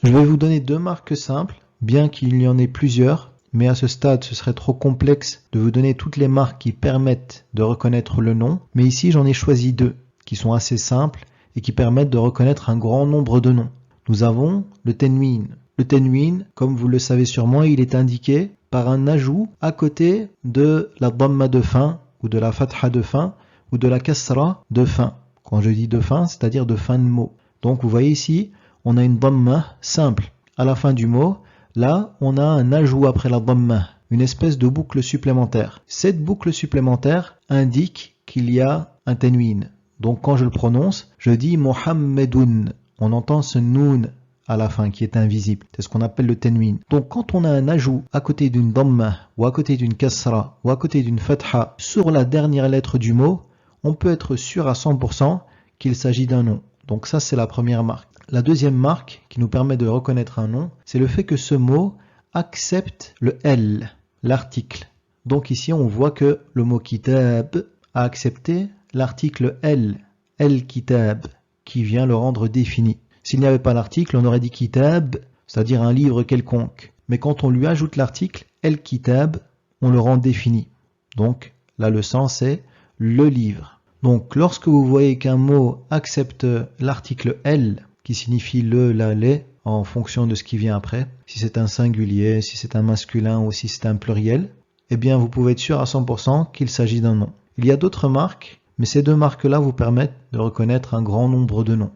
Je vais vous donner deux marques simples, bien qu'il y en ait plusieurs, mais à ce stade, ce serait trop complexe de vous donner toutes les marques qui permettent de reconnaître le nom. Mais ici, j'en ai choisi deux, qui sont assez simples et qui permettent de reconnaître un grand nombre de noms. Nous avons le tenwin. Le tenwin, comme vous le savez sûrement, il est indiqué par un ajout à côté de la dhamma de fin, ou de la fatha de fin, ou de la kasra de fin. Quand je dis de fin, c'est-à-dire de fin de mot. Donc vous voyez ici, on a une dhamma simple à la fin du mot. Là, on a un ajout après la dhamma, une espèce de boucle supplémentaire. Cette boucle supplémentaire indique qu'il y a un tenwin. Donc quand je le prononce, je dis Mohammedoun. On entend ce noun à la fin qui est invisible. C'est ce qu'on appelle le tenwin. Donc quand on a un ajout à côté d'une dhamma, ou à côté d'une kasra, ou à côté d'une fatha sur la dernière lettre du mot, on peut être sûr à 100% qu'il s'agit d'un nom. Donc ça, c'est la première marque. La deuxième marque qui nous permet de reconnaître un nom, c'est le fait que ce mot accepte le L, l'article. Donc ici, on voit que le mot kitab a accepté l'article L, el-kitab, qui vient le rendre défini. S'il n'y avait pas l'article, on aurait dit kitab, c'est-à-dire un livre quelconque. Mais quand on lui ajoute l'article el-kitab, on le rend défini. Donc là, le sens est le livre. Donc lorsque vous voyez qu'un mot accepte l'article L, qui signifie le, la, les, en fonction de ce qui vient après, si c'est un singulier, si c'est un masculin ou si c'est un pluriel, eh bien vous pouvez être sûr à 100% qu'il s'agit d'un nom. Il y a d'autres marques, mais ces deux marques-là vous permettent de reconnaître un grand nombre de noms.